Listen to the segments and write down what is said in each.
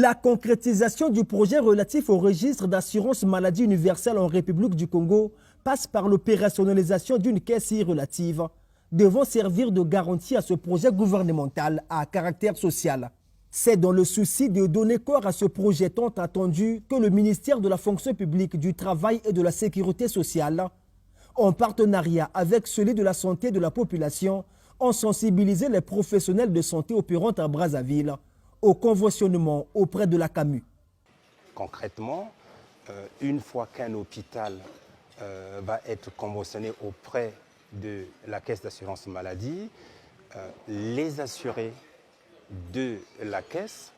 La concrétisation du projet relatif au registre d'assurance maladie universelle en République du Congo passe par l'opérationnalisation d'une caisse relative devant servir de garantie à ce projet gouvernemental à caractère social. C'est dans le souci de donner corps à ce projet tant attendu que le ministère de la Fonction publique, du Travail et de la Sécurité sociale, en partenariat avec celui de la santé de la population, ont sensibilisé les professionnels de santé opérant à Brazzaville au conventionnement auprès de la CAMU. Concrètement, une fois qu'un hôpital va être conventionné auprès de la caisse d'assurance maladie, les assurés de la caisse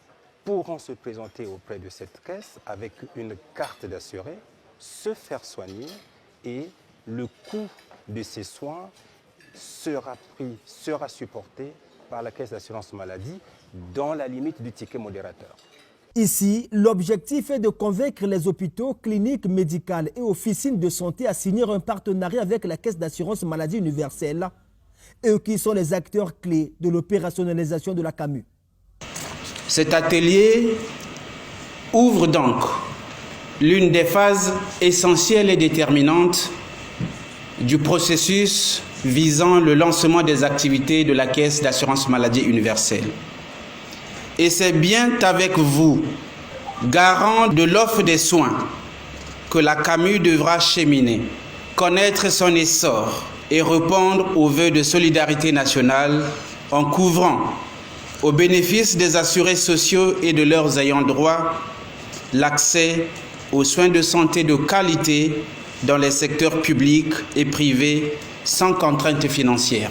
pourront se présenter auprès de cette caisse avec une carte d'assuré, se faire soigner et le coût de ces soins sera supporté par la caisse d'assurance maladie dans la limite du ticket modérateur. Ici, l'objectif est de convaincre les hôpitaux, cliniques médicales et officines de santé à signer un partenariat avec la Caisse d'assurance maladie universelle, eux qui sont les acteurs clés de l'opérationnalisation de la CAMU. Cet atelier ouvre donc l'une des phases essentielles et déterminantes du processus visant le lancement des activités de la Caisse d'assurance maladie universelle. Et c'est bien avec vous, garant de l'offre des soins, que la CAMU devra cheminer, connaître son essor et répondre aux vœux de solidarité nationale en couvrant, au bénéfice des assurés sociaux et de leurs ayants droit, l'accès aux soins de santé de qualité dans les secteurs publics et privés sans contrainte financière.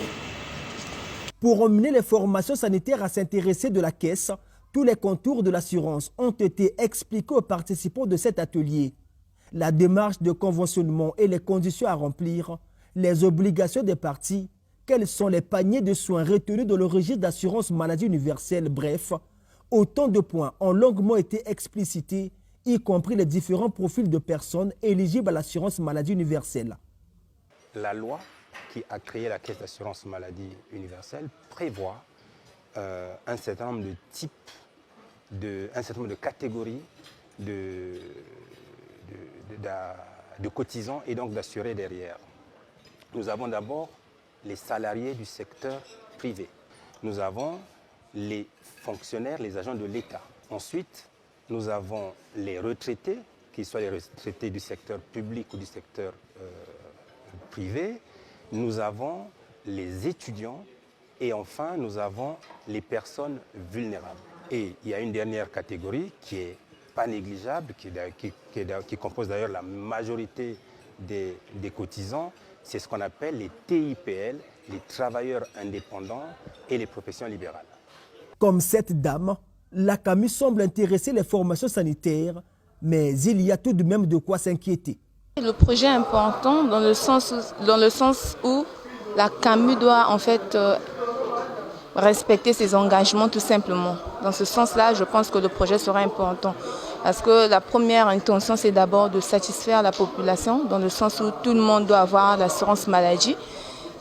Pour emmener les formations sanitaires à s'intéresser de la caisse, tous les contours de l'assurance ont été expliqués aux participants de cet atelier. La démarche de conventionnement et les conditions à remplir, les obligations des parties, quels sont les paniers de soins retenus dans le registre d'assurance maladie universelle, bref, autant de points ont longuement été explicités, y compris les différents profils de personnes éligibles à l'assurance maladie universelle. La loi qui a créé la Caisse d'assurance maladie universelle prévoit un certain nombre de types, un certain nombre de catégories de cotisants et donc d'assurés derrière. Nous avons d'abord les salariés du secteur privé. Nous avons les fonctionnaires, les agents de l'État. Ensuite, nous avons les retraités, qu'ils soient les retraités du secteur public ou du secteur privé. Nous avons les étudiants et enfin nous avons les personnes vulnérables. Et il y a une dernière catégorie qui est pas négligeable, qui compose d'ailleurs la majorité des cotisants, c'est ce qu'on appelle les TIPL, les travailleurs indépendants et les professions libérales. Comme cette dame, la CAMU semble intéresser les formations sanitaires, mais il y a tout de même de quoi s'inquiéter. Le projet est important dans le sens où la CAMU doit en fait respecter ses engagements tout simplement. Dans ce sens-là, je pense que le projet sera important. Parce que la première intention, c'est d'abord de satisfaire la population, dans le sens où tout le monde doit avoir l'assurance maladie.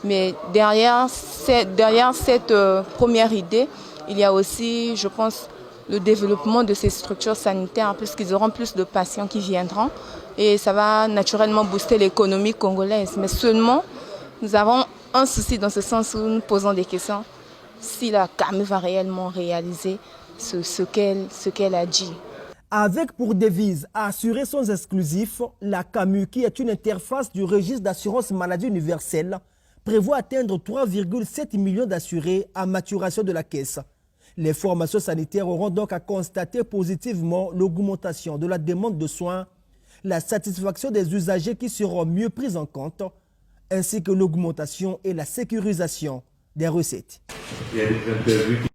Mais derrière cette première idée, il y a aussi, je pense, le développement de ces structures sanitaires, puisqu'ils auront plus de patients qui viendront. Et ça va naturellement booster l'économie congolaise. Mais seulement, nous avons un souci dans ce sens où nous posons des questions. Si la CAMU va réellement réaliser ce qu'elle a dit. Avec pour devise à assurer sans exclusif, la CAMU, qui est une interface du registre d'assurance maladie universelle, prévoit atteindre 3,7 millions d'assurés à maturation de la caisse. Les formations sanitaires auront donc à constater positivement l'augmentation de la demande de soins, la satisfaction des usagers qui seront mieux pris en compte, ainsi que l'augmentation et la sécurisation des recettes.